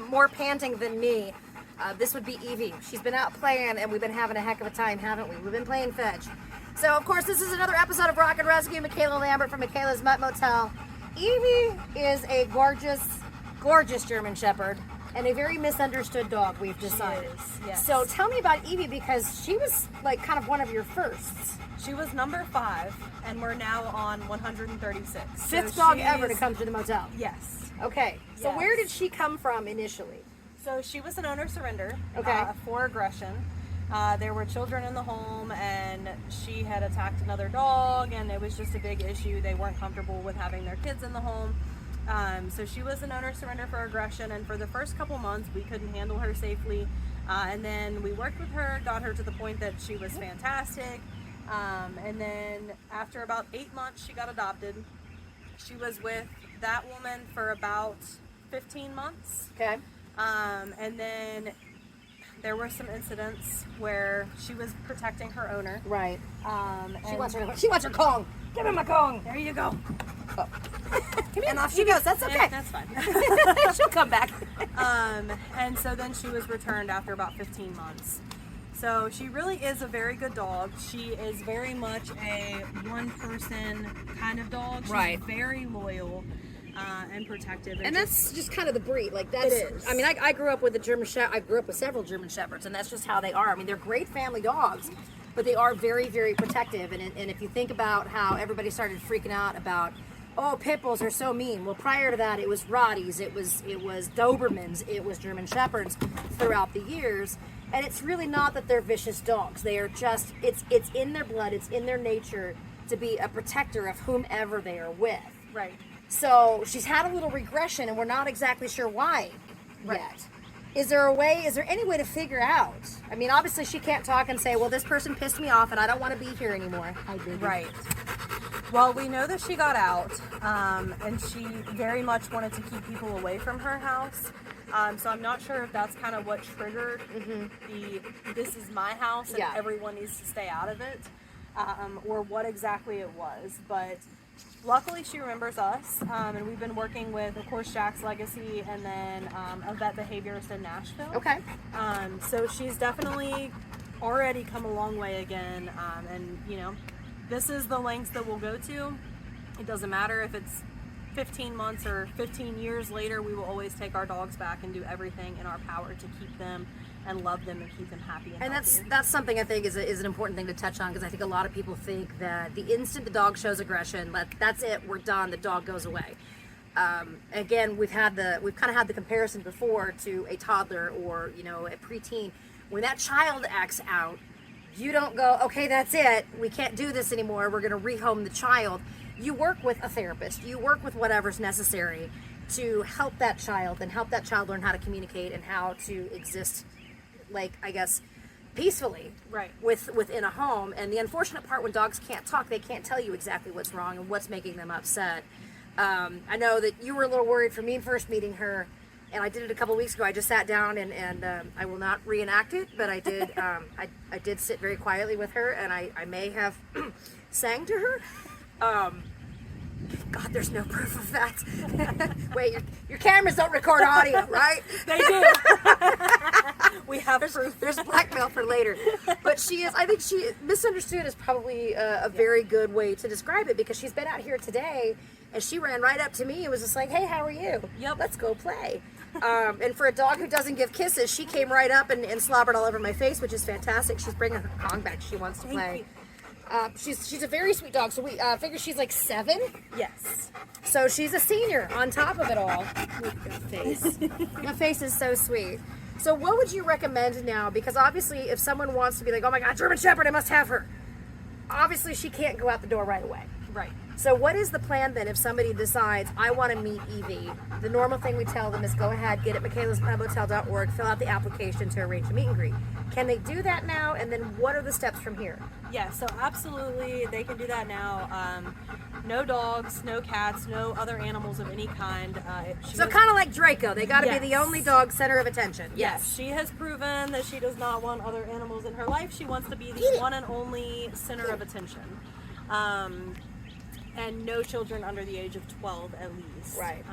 more panting than me, this would be Eevee. She's been out playing, and we've been having a heck of a time, haven't we? We've been playing fetch. So, of course, this is another episode of Rockin' Rescue. Mikaela Lambert from Mikaela's Mutt Motel. Eevee is a gorgeous, gorgeous German Shepherd and a very misunderstood dog, we've decided. She is, yes. So tell me about Eevee, because she was like kind of one of your firsts. She was number 5, and we're now on 136. Fifth dog ever to come to the motel. Yes. Okay, so Yes. where did she come from initially? So she was an owner surrender Okay. For aggression. There were children in the home, and she had attacked another dog, and it was just a big issue. They weren't comfortable with having their kids in the home. So she was an owner surrender for aggression, and for the first couple months we couldn't handle her safely. And then we worked with her, got her to the point that she was fantastic. And then after about 8 months, she got adopted. She was with that woman for about 15 months. Okay. And then there were some incidents where she was protecting her owner. Right. And She wants her Kong. Give me my Kong. there you go. Oh. And off she goes. That's okay. Yeah, that's fine. She'll come back. And so then she was returned after about 15 months. So she really is a very good dog. She is very much a one-person kind of dog. She's Right. very loyal and protective. And that's just kind of the breed. Like that's. It is. I mean, I grew up with a German Shepherd. I grew up with several German Shepherds, and that's just how they are. I mean, they're great family dogs, but they are very, very protective. And if you think about how everybody started freaking out about, oh, pit bulls are so mean. Well, prior to that, it was Rotties, it was Dobermans, it was German Shepherds throughout the years. And it's really not that they're vicious dogs. They are just, it's in their blood, it's in their nature to be a protector of whomever they are with. right. So she's had a little regression, and we're not exactly sure why yet. Is there any way to figure out? I mean, obviously she can't talk and say, well, this person pissed me off and I don't want to be here anymore. I did. Right. Well, we know that she got out, and she very much wanted to keep people away from her house. So I'm not sure if that's kind of what triggered this is my house and Yeah. everyone needs to stay out of it, or what exactly it was. But luckily she remembers us, and we've been working with, of course, Jack's Legacy and then a vet behaviorist in Nashville. Okay. So she's definitely already come a long way again, and you know, this is the lengths that we'll go to. It doesn't matter if it's 15 months or 15 years later, we will always take our dogs back and do everything in our power to keep them and love them and keep them happy and healthy. that's something I think is an important thing to touch on, because I think a lot of people think that the instant the dog shows aggression, that's it, we're done, the dog goes away. Again, we've kind of had the comparison before to a toddler or, you know, a preteen. When that child acts out, you don't go, okay, that's it, we can't do this anymore, we're going to rehome the child. You work with a therapist, you work with whatever's necessary to help that child and help that child learn how to communicate and how to exist, like, I guess, peacefully Right. within a home. And the unfortunate part, when dogs can't talk, they can't tell you exactly what's wrong and what's making them upset. I know that you were a little worried for me first meeting her, and I did it a couple weeks ago. I just sat down and I will not reenact it, but I did I did sit very quietly with her, and I may have sang to her. God, there's no proof of that. Wait, your cameras don't record audio, right? They do. We have proof. There's blackmail for later. But I think misunderstood is probably a very good way to describe it, because she's been out here today and she ran right up to me and was just like, hey, how are you? Yep. Let's go play. And for a dog who doesn't give kisses, she came right up and slobbered all over my face, which is fantastic. She's bringing her Kong back. She wants to play. She's a very sweet dog. So we figure she's like 7. Yes. So she's a senior on top of it all. Look at that face. That face is so sweet. So what would you recommend now? Because obviously if someone wants to be like, oh my God, German Shepherd, I must have her. Obviously she can't go out the door right away. Right. So what is the plan then if somebody decides, I want to meet Eevee? The normal thing we tell them is go ahead, get at mikaelasmotel.org, fill out the application to arrange a meet and greet. Can they do that now? And then what are the steps from here? Yeah, so absolutely they can do that now. No dogs, no cats, no other animals of any kind. So kind of like Draco, they got to Yes. be the only dog center of attention. Yes, she has proven that she does not want other animals in her life. She wants to be the one and only center of attention. And no children under the age of 12 at least. Right.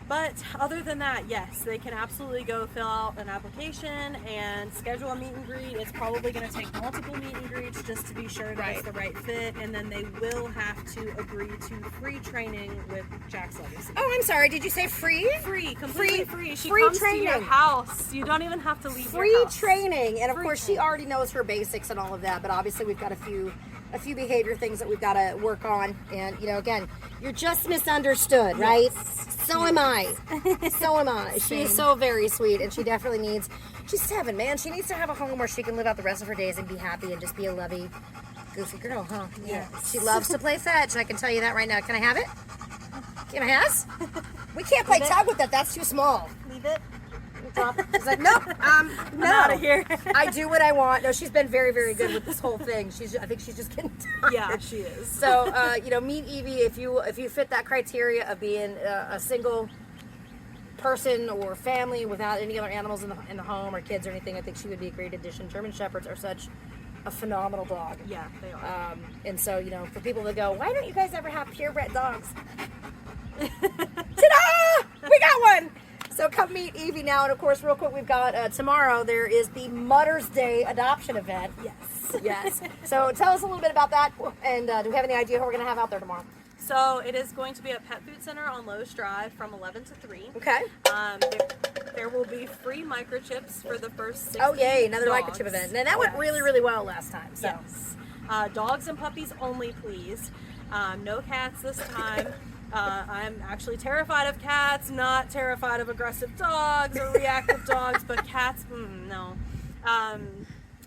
But other than that, yes, they can absolutely go fill out an application and schedule a meet and greet. It's probably going to take multiple meet and greets just to be sure that it's the right fit, and then they will have to agree to free training with Jack's Legacy. Oh, I'm sorry. Did you say free? Free, completely free. She free comes training. to your house. You don't even have to leave Free your house. training, and of Free course training. she already knows her basics and all of that. But obviously we've got a few behavior things that we've got to work on. And you know, again, you're just misunderstood, right? So am I. So am I. She is so very sweet, and she definitely needs. She's 7, man. She needs to have a home where she can live out the rest of her days and be happy and just be a lovey, goofy girl, huh? Yeah. She loves to play fetch. I can tell you that right now. Can I have it? Can I have? We can't play tag with that. That's too small. Leave it. She's like, nope, no. I'm out of here. I do what I want. No, she's been very, very good with this whole thing. I think she's just getting tired. Yeah, she is. So, you know, meet Eevee if you fit that criteria of being a single person or family without any other animals in the home or kids or anything. I think she would be a great addition. German Shepherds are such a phenomenal dog. Yeah, they are. And so, you know, for people to go, why don't you guys ever have purebred dogs? Ta-da! We got one! So come meet Eevee now. And of course, real quick, we've got tomorrow, there is the Mother's Day adoption event. Yes. Yes. So tell us a little bit about that. And do we have any idea who we're going to have out there tomorrow? So it is going to be at Pet Food Center on Lowe's Drive from 11 to 3. Okay. There will be free microchips for the first 60 Oh, yay. Another dogs. microchip event. And that went really, really well last time. So. Yes. Dogs and puppies only, please. No cats this time. I'm actually terrified of cats, not terrified of aggressive dogs or reactive dogs, but cats, no.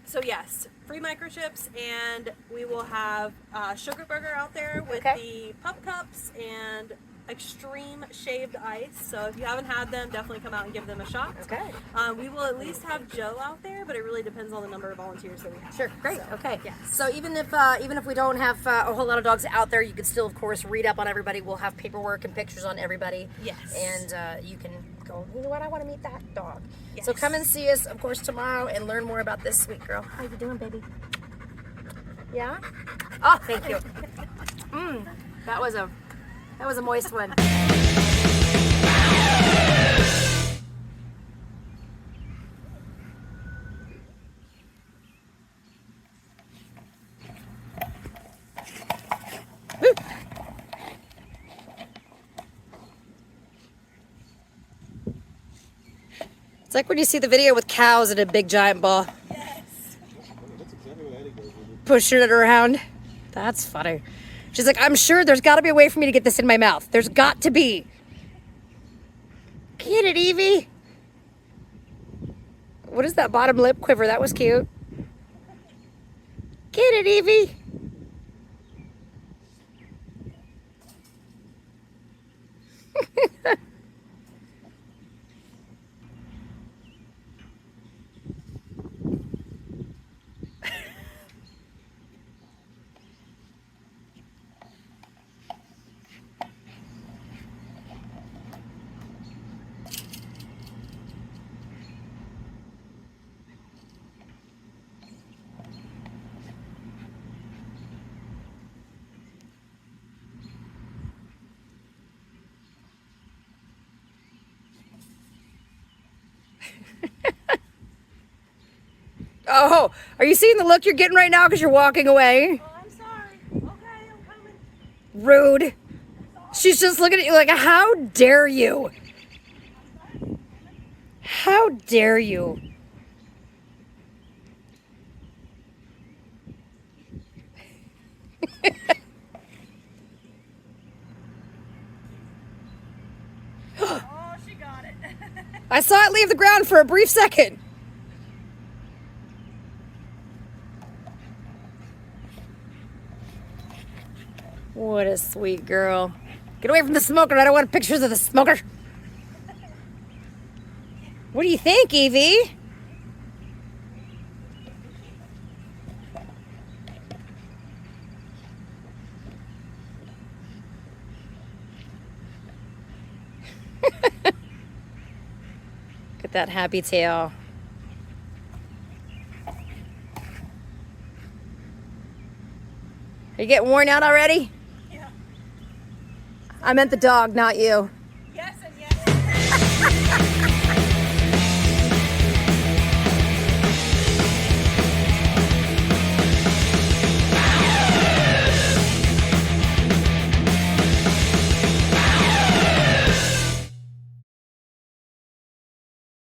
So yes, free microchips, and we will have Sugar Burger out there with the pup cups and extreme shaved ice. So if you haven't had them, definitely come out and give them a shot. Okay. We will at least have Joe out there, but it really depends on the number of volunteers that we have. Sure, great. So, Okay. Yes. So even if we don't have a whole lot of dogs out there, you can still, of course, read up on everybody. We'll have paperwork and pictures on everybody. Yes. And you can go, you know what, I want to meet that dog. Yes. So come and see us, of course, tomorrow and learn more about this sweet girl. How you doing, baby? Yeah? Oh, thank you. That was a moist one. It's like when you see the video with cows in a big giant ball. Yes. Pushing it around. That's funny. She's like, I'm sure there's got to be a way for me to get this in my mouth. There's got to be. Get it, Eevee. What is that bottom lip quiver? That was cute. Get it, Eevee. Oh, are you seeing the look you're getting right now because you're walking away? Oh, I'm sorry. Okay, I'm coming. Rude. She's just looking at you like, how dare you? How dare you? Oh, she got it. I saw it leave the ground for a brief second. What a sweet girl. Get away from the smoker. I don't want pictures of the smoker. What do you think, Eevee? Get that happy tail. Are you getting worn out already? Yeah. I meant the dog, not you.